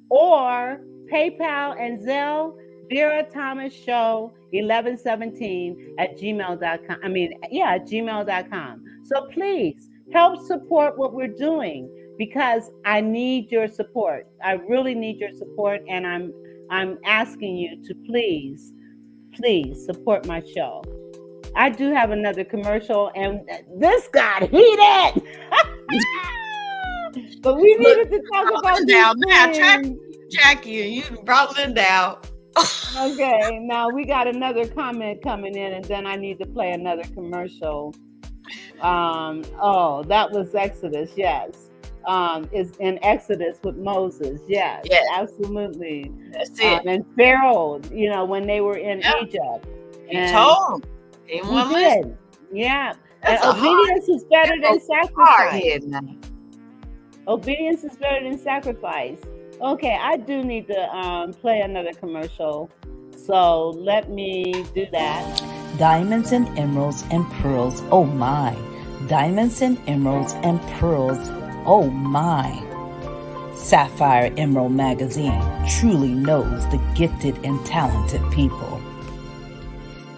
or PayPal and Zelle. Vera Thomas Show 1117 at gmail.com. At gmail.com. So please help support what we're doing, because I need your support. I really need your support, and I'm asking you to please support my show. I do have another commercial, and this got heated. But we needed to talk about now. Jackie, you brought Linda out. Okay, now we got another comment coming in, and then I need to play another commercial. That was Exodus, yes. Is in Exodus with Moses, yes. Absolutely. That's it. And Pharaoh, when they were in Egypt. He told him. He did. Yeah. And obedience is better than sacrifice. Obedience is better than sacrifice. Okay, I do need to play another commercial, so let me do that. Diamonds and emeralds and pearls, oh my. Diamonds and emeralds and pearls, oh my. Sapphire Emerald Magazine truly knows the gifted and talented people.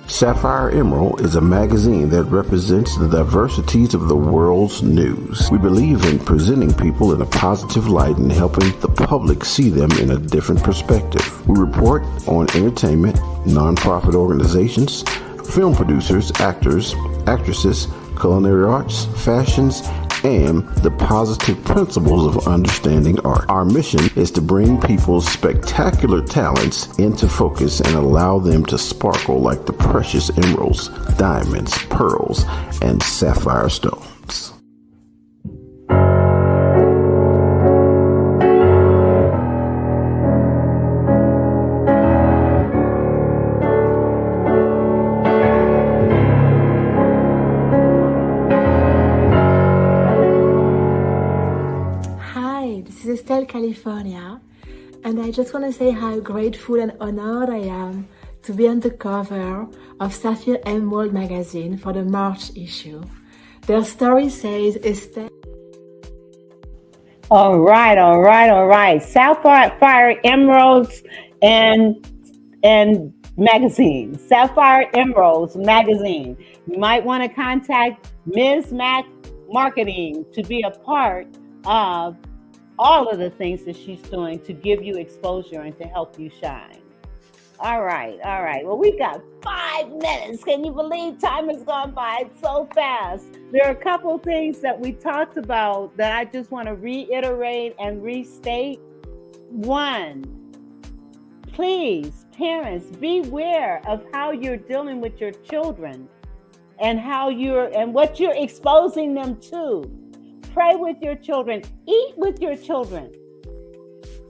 Sapphire Emerald is a magazine that represents the diversities of the world's news. We believe in presenting people in a positive light and helping the public see them in a different perspective. We report on entertainment, nonprofit organizations, film producers, actors, actresses, culinary arts, fashions, and the positive principles of understanding art. Our mission is to bring people's spectacular talents into focus and allow them to sparkle like the precious emeralds, diamonds, pearls, and sapphire stones. Estelle, California, and I just want to say how grateful and honored I am to be on the cover of Sapphire Emerald magazine for the March issue. Their story says Estelle. All right. Sapphire Emeralds and magazine. Sapphire Emeralds magazine. You might want to contact Ms. Mac Marketing to be a part of all of the things that she's doing to give you exposure and to help you shine. All right. Well, we got 5 minutes. Can you believe time has gone by so fast? There are a couple things that we talked about that I just want to reiterate and restate. One, please, parents, beware of how you're dealing with your children and what you're exposing them to. Pray with your children. Eat with your children.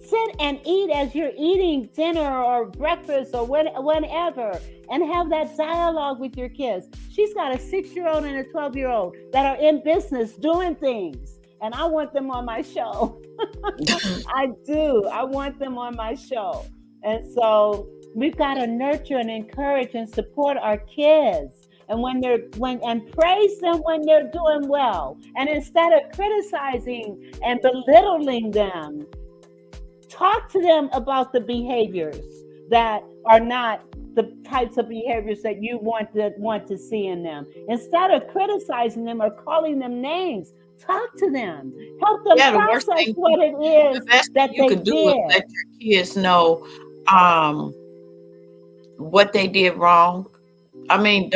Sit and eat as you're eating dinner or breakfast or whenever, and have that dialogue with your kids. She's got a 6-year-old and a 12-year-old that are in business doing things, and I want them on my show. I do. I want them on my show. And so we've got to nurture and encourage and support our kids. And praise them when they're doing well. And instead of criticizing and belittling them, talk to them about the behaviors that are not the types of behaviors that you want to see in them. Instead of criticizing them or calling them names, talk to them. Help them process what it is that you can do is let your kids know what they did wrong. I mean,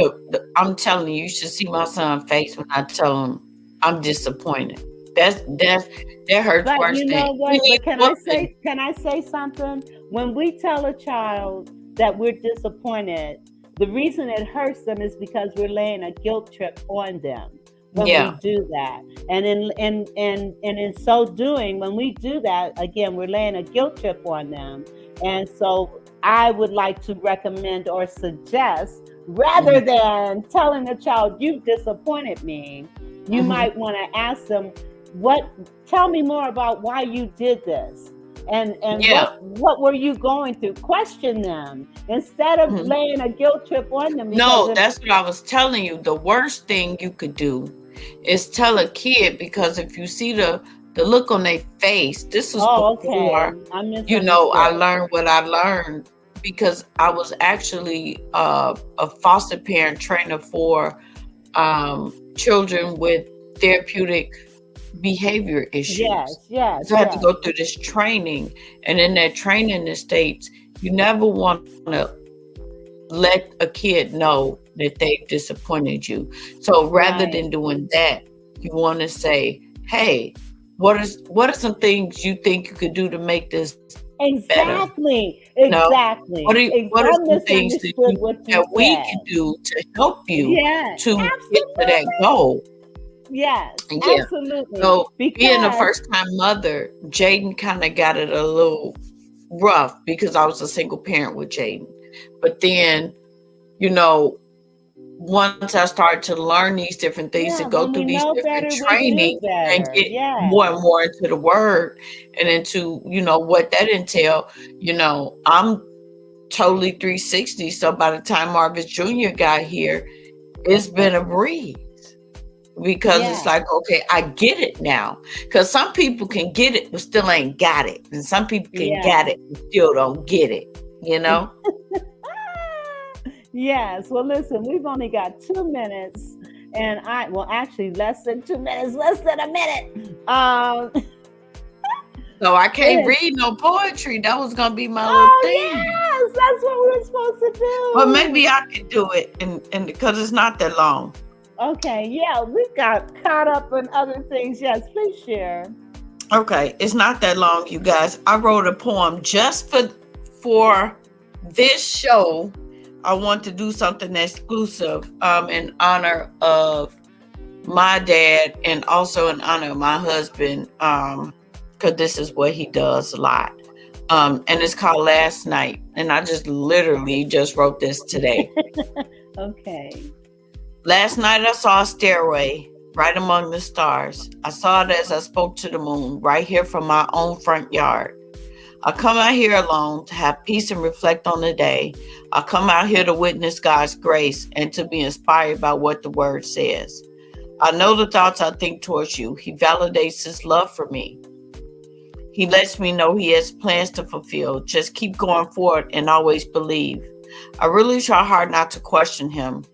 I'm telling you, you should see my son's face when I tell him I'm disappointed. That hurts worse. You know what? But can I say something? When we tell a child that we're disappointed, the reason it hurts them is because we're laying a guilt trip on them when we do that. And in so doing, when we do that, again, we're laying a guilt trip on them. And so I would like to recommend or suggest, rather than telling the child, you've disappointed me, you might want to ask them, tell me more about why you did this, and what were you going through? Question them instead of laying a guilt trip on them. No, that's what I was telling you. The worst thing you could do is tell a kid, because if you see the look on their face, this was before I learned what I learned, because I was actually a foster parent trainer for children with therapeutic behavior issues. Yes. So I had to go through this training, and in that training, it states you never want to let a kid know that they've disappointed you. So rather than doing that, you want to say, "Hey, what are some things you think you could do to make this better?" Exactly. What are some things that we can do to help you to get to that goal? Yes, absolutely. So being a first-time mother, Jaden kind of got it a little rough because I was a single parent with Jaden. But then, once I started to learn these different things and go through these different training and get more and more into the word and into, what that entail, I'm totally 360. So by the time Marvis Jr. got here, it's been a breeze. Because it's like, okay, I get it now. Because some people can get it but still ain't got it. And some people can get it and still don't get it, Yes. Well, listen, we've only got 2 minutes. And actually less than 2 minutes, less than a minute. So I can't read no poetry. That was going to be my little thing. Yes, that's what we're supposed to do. Well, maybe I could do it and because it's not that long. Okay, we got caught up in other things. Yes, please share. Okay, it's not that long, you guys. I wrote a poem just for this show. I want to do something exclusive in honor of my dad and also in honor of my husband, because this is what he does a lot. And it's called Last Night. And I just wrote this today. Okay. Last night I saw a stairway right among the stars. I saw it as I spoke to the moon, right here from my own front yard. I come out here alone to have peace and reflect on the day. I come out here to witness God's grace and to be inspired by what the word says. I know the thoughts I think towards you. He validates his love for me. He lets me know he has plans to fulfill. Just keep going forward and always believe. I really try hard not to question him.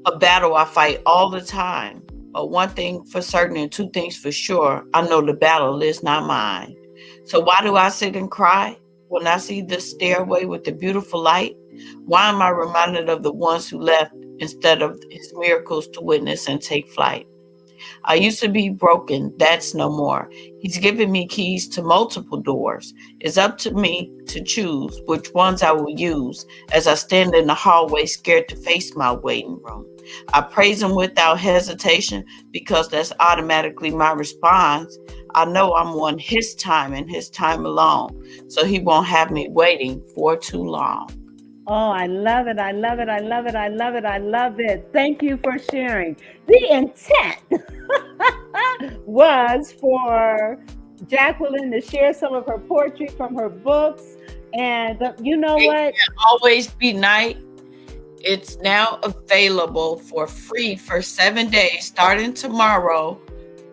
A battle I fight all the time. But one thing for certain and two things for sure, I know the battle is not mine. So why do I sit and cry when I see this stairway with the beautiful light? Why am I reminded of the ones who left instead of his miracles to witness and take flight? I used to be broken. That's no more. He's given me keys to multiple doors. It's up to me to choose which ones I will use as I stand in the hallway scared to face my waiting room. I praise him without hesitation because that's automatically my response. I know I'm on his time and his time alone, so he won't have me waiting for too long. Oh, I love it. I love it. I love it. I love it. I love it. Thank you for sharing. The intent was for Jacqueline to share some of her poetry from her books. And you know what? It Can Always Be Night. It's now available for free for 7 days, starting tomorrow.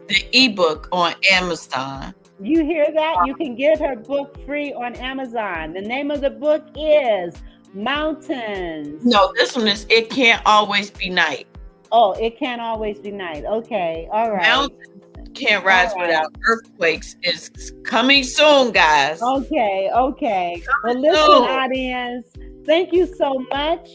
The ebook on Amazon. You hear that? You can get her book free on Amazon. The name of the book is Mountains. No, this one is It Can't Always Be Night. Oh, It Can't Always Be Night. Okay, all right. Mountains Can't Rise Without Earthquakes is coming soon, guys. Okay. Well, listen, audience, thank you so much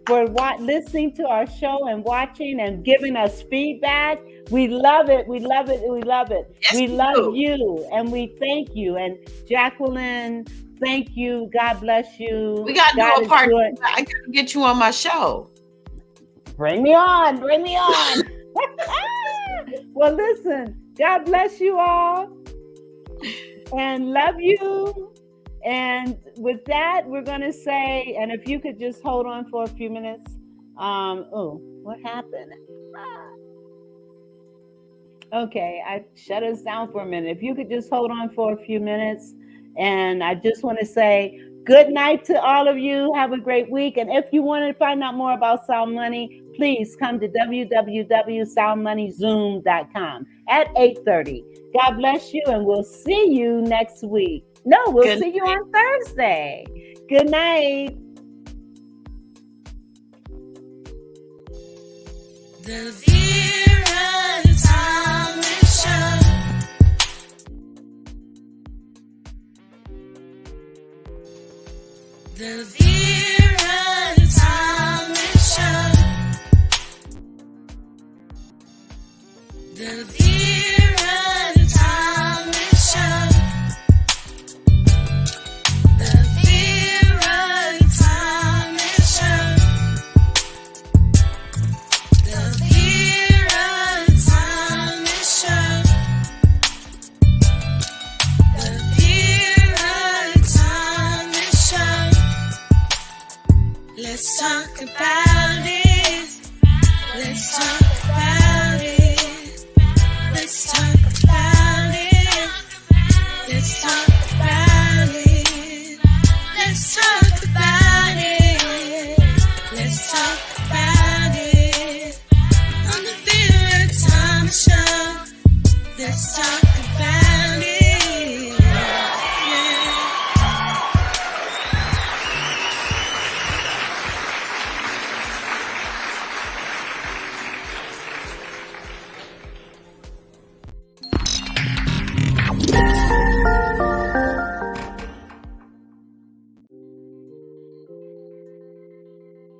for listening to our show and watching and giving us feedback. We love it. We love it. We love it. Yes, we love you and we thank you. And Jacqueline, thank you. God bless you. We got to do a part. I got to get you on my show. Bring me on. Bring me on. Well, listen, God bless you all and love you. And with that, we're going to say, and if you could just hold on for a few minutes. Oh, what happened? Okay, I shut us down for a minute. If you could just hold on for a few minutes. And I just want to say good night to all of you. Have a great week. And if you want to find out more about Sound Money, please come to www.soundmoneyzoom.com at 8:30. God bless you, and we'll see you next week. No, we'll see you on Thursday. Good night. The Vera Thomas Show. The Vera Thomas Show. The Vera